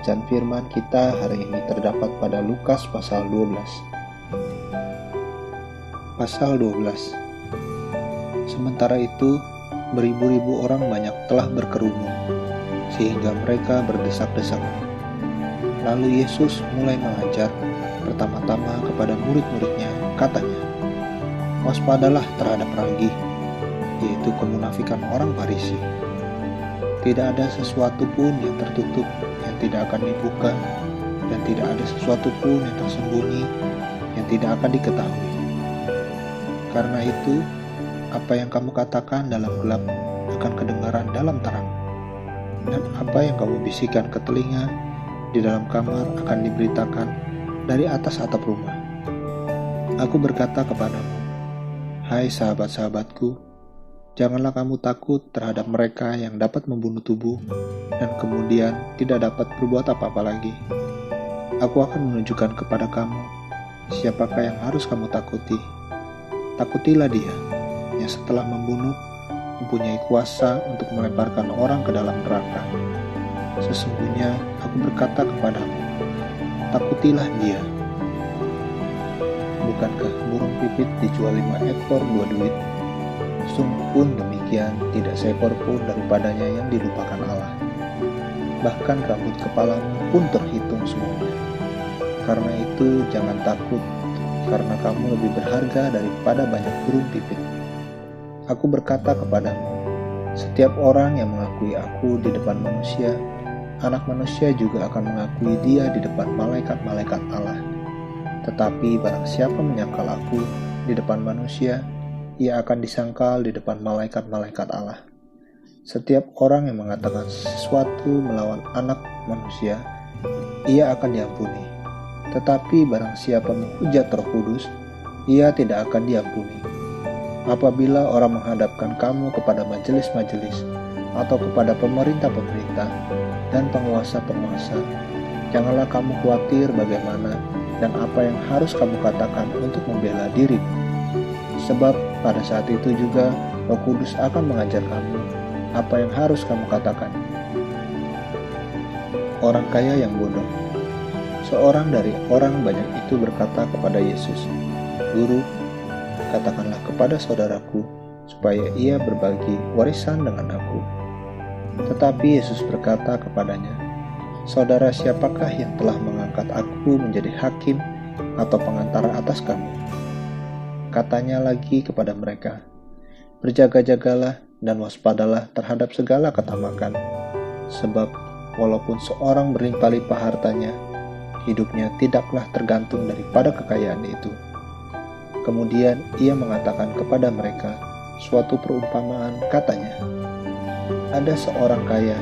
Bacaan firman kita hari ini terdapat pada Lukas pasal 12. Pasal 12. Sementara itu, beribu-ribu orang banyak telah berkerumun, sehingga mereka berdesak-desakan. Lalu Yesus mulai mengajar pertama-tama kepada murid-muridnya, katanya, "Waspadalah terhadap ragi, yaitu kemunafikan orang Farisi. Tidak ada sesuatu pun yang tertutup yang tidak akan dibuka, dan tidak ada sesuatu pun yang tersembunyi yang tidak akan diketahui. Karena itu, apa yang kamu katakan dalam gelap akan kedengaran dalam terang, dan apa yang kamu bisikan ke telinga di dalam kamar akan diberitakan dari atas atap rumah. Aku berkata kepadamu, hai sahabat-sahabatku, janganlah kamu takut terhadap mereka yang dapat membunuh tubuh dan kemudian tidak dapat berbuat apa-apa lagi. Aku akan menunjukkan kepada kamu siapakah yang harus kamu takuti. Takutilah dia yang setelah membunuh mempunyai kuasa untuk melemparkan orang ke dalam neraka. Sesungguhnya aku berkata kepadamu, takutilah dia. Bukankah burung pipit dijual 5 ekor 2 duit? Sungguh pun demikian tidak seekor pun daripadanya yang dilupakan Allah. Bahkan rambut kepalamu pun terhitung semuanya. Karena itu jangan takut, karena kamu lebih berharga daripada banyak burung pipit. Aku berkata kepadamu, setiap orang yang mengakui aku di depan manusia, Anak Manusia juga akan mengakui dia di depan malaikat-malaikat Allah. Tetapi barang siapa menyangkal aku di depan manusia, ia akan disangkal di depan malaikat-malaikat Allah. Setiap orang yang mengatakan sesuatu melawan Anak Manusia, ia akan diampuni. Tetapi barang siapa menghujat Roh Kudus, ia tidak akan diampuni. Apabila orang menghadapkan kamu kepada majelis-majelis atau kepada pemerintah-pemerintah dan penguasa-penguasa, janganlah kamu khawatir bagaimana dan apa yang harus kamu katakan untuk membela dirimu. Sebab pada saat itu juga Roh Kudus akan mengajar kamu apa yang harus kamu katakan. Orang kaya yang bodoh. Seorang dari orang banyak itu berkata kepada Yesus, Guru, katakanlah kepada saudaraku supaya ia berbagi warisan dengan aku. Tetapi Yesus berkata kepadanya, saudara siapakah yang telah mengangkat aku menjadi hakim atau pengantara atas kamu? Katanya lagi kepada mereka, berjaga-jagalah dan waspadalah terhadap segala ketamakan, sebab walaupun seorang berlimpah-limpah hartanya, hidupnya tidaklah tergantung daripada kekayaan itu. Kemudian ia mengatakan kepada mereka suatu perumpamaan, katanya, ada seorang kaya,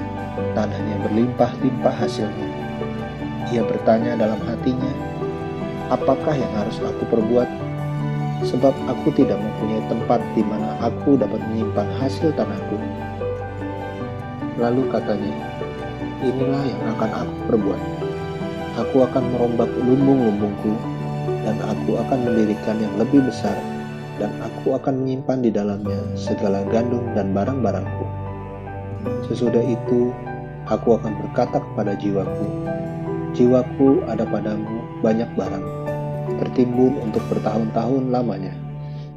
tanahnya berlimpah-limpah hasilnya. Ia bertanya dalam hatinya, apakah yang harus aku perbuat? Sebab aku tidak mempunyai tempat di mana aku dapat menyimpan hasil tanahku. Lalu katanya, inilah yang akan aku perbuat. Aku akan merombak lumbung-lumbungku, dan aku akan mendirikan yang lebih besar, dan aku akan menyimpan di dalamnya segala gandum dan barang-barangku. Sesudah itu, aku akan berkata kepada jiwaku, jiwaku ada padamu banyak barang, tertimbun untuk bertahun-tahun lamanya.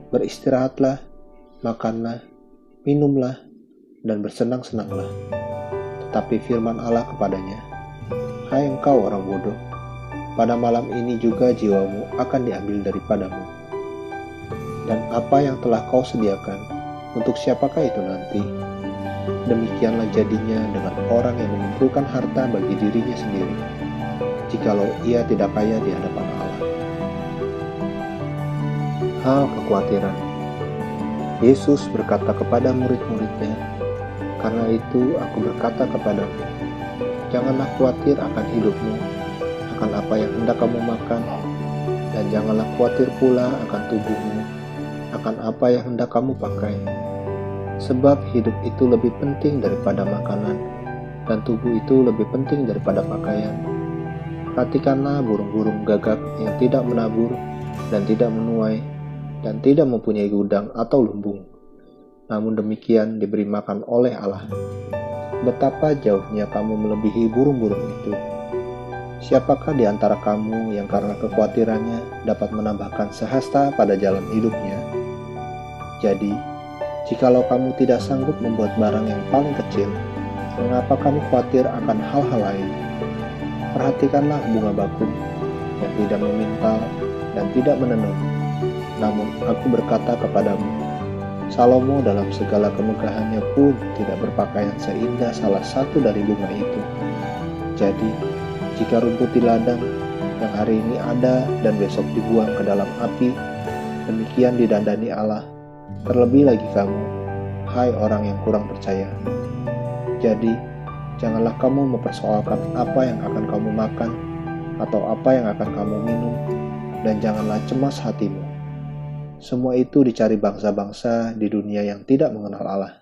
Beristirahatlah, makanlah, minumlah, dan bersenang-senanglah. Tetapi firman Allah kepadanya, hai engkau orang bodoh, pada malam ini juga jiwamu akan diambil daripadamu. Dan apa yang telah kau sediakan, untuk siapakah itu nanti? Demikianlah jadinya dengan orang yang mengumpulkan harta bagi dirinya sendiri, jikalau ia tidak kaya di hadapan Allah. Hal kekhawatiran. Yesus berkata kepada murid-muridnya, karena itu aku berkata kepadamu, janganlah khawatir akan hidupmu, akan apa yang hendak kamu makan, dan janganlah khawatir pula akan tubuhmu, akan apa yang hendak kamu pakai. Sebab hidup itu lebih penting daripada makanan, dan tubuh itu lebih penting daripada pakaian. Perhatikanlah burung-burung gagak yang tidak menabur dan tidak menuai, dan tidak mempunyai gudang atau lumbung, namun demikian diberi makan oleh Allah. Betapa jauhnya kamu melebihi burung-burung itu. Siapakah di antara kamu yang karena kekhawatirannya dapat menambahkan sehasta pada jalan hidupnya? Jadi, jikalau kamu tidak sanggup membuat barang yang paling kecil, mengapa kamu khawatir akan hal-hal lain? Perhatikanlah bunga bakung yang tidak memintal dan tidak menenun. Namun aku berkata kepadamu, Salomo dalam segala kemegahannya pun tidak berpakaian seindah salah satu dari bunga itu. Jadi, jika rumput di ladang yang hari ini ada dan besok dibuang ke dalam api, demikian didandani Allah, terlebih lagi kamu, hai orang yang kurang percaya. Jadi, janganlah kamu mempersoalkan apa yang akan kamu makan atau apa yang akan kamu minum, dan janganlah cemas hatimu. Semua itu dicari bangsa-bangsa di dunia yang tidak mengenal Allah.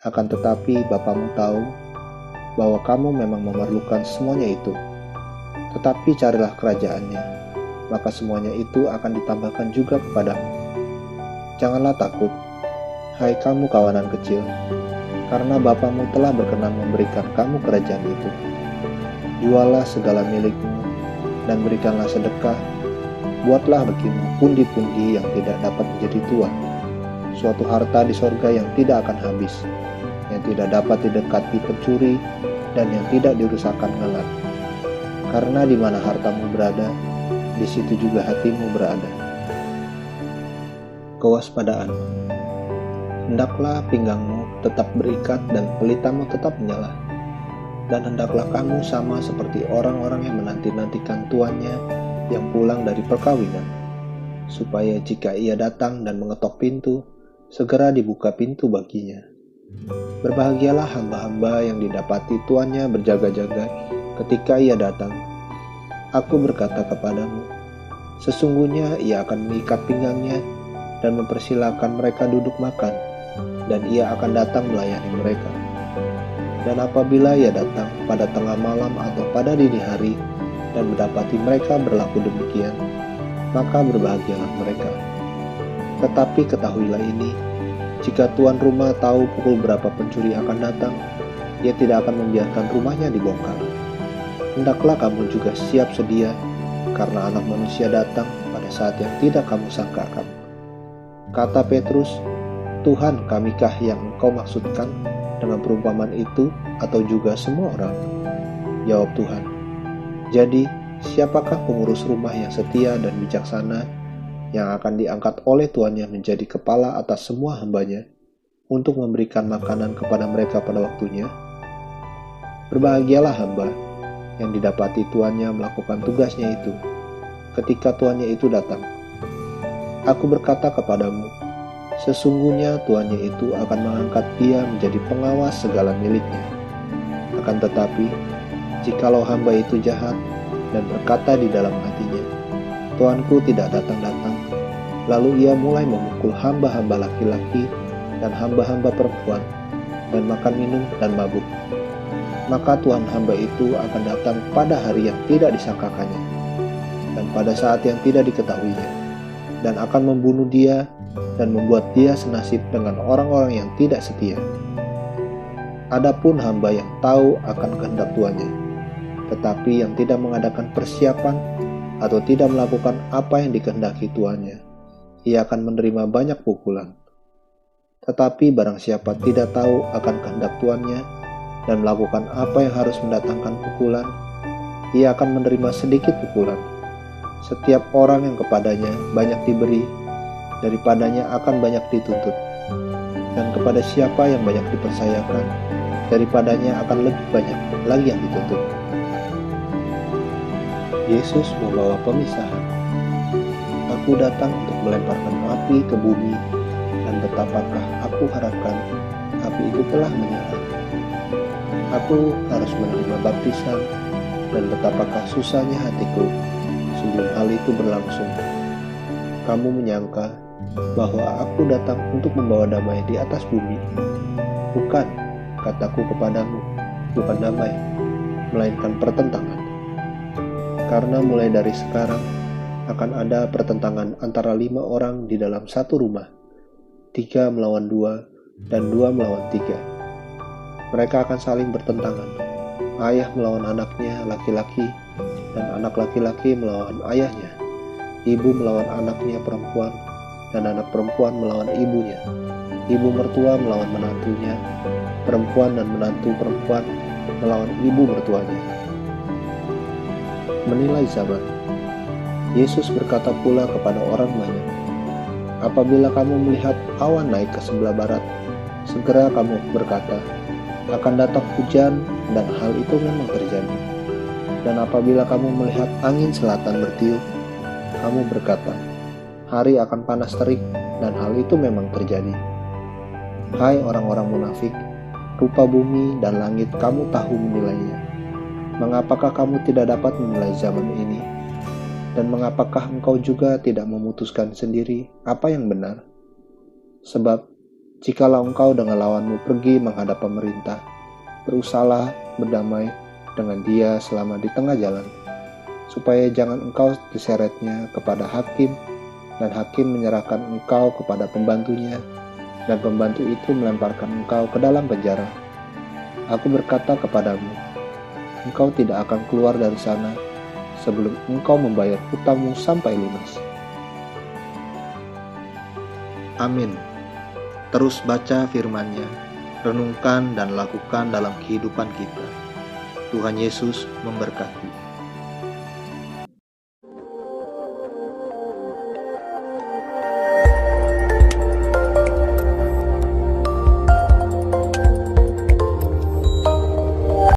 Akan tetapi Bapamu tahu bahwa kamu memang memerlukan semuanya itu. Tetapi carilah kerajaannya, maka semuanya itu akan ditambahkan juga kepadamu. Janganlah takut, hai kamu kawanan kecil, karena Bapamu telah berkenan memberikan kamu kerajaan itu. Jualah segala milikmu dan berikanlah sedekah. Buatlah bagimu pundi-pundi yang tidak dapat menjadi tua, suatu harta di sorga yang tidak akan habis, yang tidak dapat didekati pencuri dan yang tidak dirusakkan lalat. Karena di mana hartamu berada, di situ juga hatimu berada. Kewaspadaan. Hendaklah pinggangmu tetap berikat dan pelitamu tetap menyala. Dan hendaklah kamu sama seperti orang-orang yang menanti-nantikan tuannya yang pulang dari perkawinan, supaya jika ia datang dan mengetok pintu, segera dibuka pintu baginya. Berbahagialah hamba-hamba yang didapati tuannya berjaga-jaga ketika ia datang. Aku berkata kepadamu, sesungguhnya ia akan mengikat pinggangnya dan mempersilahkan mereka duduk makan, dan ia akan datang melayani mereka. Dan apabila ia datang pada tengah malam atau pada dini hari dan mendapati mereka berlaku demikian, maka berbahagialah mereka. Tetapi ketahuilah ini, jika tuan rumah tahu pukul berapa pencuri akan datang, ia tidak akan membiarkan rumahnya dibongkar. Hendaklah kamu juga siap sedia, karena Anak Manusia datang pada saat yang tidak kamu sangkakan. Kata Petrus, Tuhan, kamikah yang engkau maksudkan dengan perumpamaan itu, atau juga semua orang? Jawab Tuhan, jadi siapakah pengurus rumah yang setia dan bijaksana, yang akan diangkat oleh tuannya menjadi kepala atas semua hambanya, untuk memberikan makanan kepada mereka pada waktunya? Berbahagialah hamba yang didapati tuannya melakukan tugasnya itu, ketika tuannya itu datang. Aku berkata kepadamu, sesungguhnya tuannya itu akan mengangkat dia menjadi pengawas segala miliknya. Akan tetapi, jikalau hamba itu jahat dan berkata di dalam hatinya, Tuanku tidak datang-datang, lalu ia mulai memukul hamba-hamba laki-laki dan hamba-hamba perempuan, dan makan minum dan mabuk, maka Tuhan hamba itu akan datang pada hari yang tidak disangkakannya, dan pada saat yang tidak diketahuinya, dan akan membunuh dia dan membuat dia senasib dengan orang-orang yang tidak setia. Adapun hamba yang tahu akan kehendak tuannya, tetapi yang tidak mengadakan persiapan atau tidak melakukan apa yang dikehendaki tuannya, ia akan menerima banyak pukulan. Tetapi barang siapa tidak tahu akan kehendak tuannya dan melakukan apa yang harus mendatangkan pukulan, ia akan menerima sedikit pukulan. Setiap orang yang kepadanya banyak diberi, daripadanya akan banyak dituntut. Dan kepada siapa yang banyak dipercayakan, daripadanya akan lebih banyak lagi yang dituntut. Yesus membawa pemisahan. Aku datang untuk melemparkan api ke bumi, dan betapakah aku harapkan api itu telah menyala. Aku harus menerima baptisan, dan betapakah susahnya hatiku sebelum hal itu berlangsung. Kamu menyangka bahwa aku datang untuk membawa damai di atas bumi. Bukan, kataku kepadamu, bukan damai, melainkan pertentangan. Karena mulai dari sekarang akan ada pertentangan antara 5 orang di dalam satu rumah, 3 melawan 2, dan 2 melawan 3. Mereka akan saling bertentangan, ayah melawan anaknya laki-laki, dan anak laki-laki melawan ayahnya, ibu melawan anaknya perempuan, dan anak perempuan melawan ibunya, ibu mertua melawan menantunya, perempuan dan menantu perempuan melawan ibu mertuanya. Menilai zaman. Yesus berkata pula kepada orang banyak, apabila kamu melihat awan naik ke sebelah barat, segera kamu berkata, akan datang hujan, dan hal itu memang terjadi. Dan apabila kamu melihat angin selatan bertiup, kamu berkata, hari akan panas terik, dan hal itu memang terjadi. Hai orang-orang munafik, rupa bumi dan langit kamu tahu menilainya. Mengapakah kamu tidak dapat menilai zaman ini? Dan mengapakah engkau juga tidak memutuskan sendiri apa yang benar? Sebab, jikalau engkau dengan lawanmu pergi menghadap pemerintah, berusahalah berdamai dengan dia selama di tengah jalan, supaya jangan engkau diseretnya kepada hakim, dan hakim menyerahkan engkau kepada pembantunya, dan pembantu itu melemparkan engkau ke dalam penjara. Aku berkata kepadamu, engkau tidak akan keluar dari sana sebelum engkau membayar hutangmu sampai lunas. Amin. Terus baca firman-Nya, renungkan dan lakukan dalam kehidupan kita. Tuhan Yesus memberkati.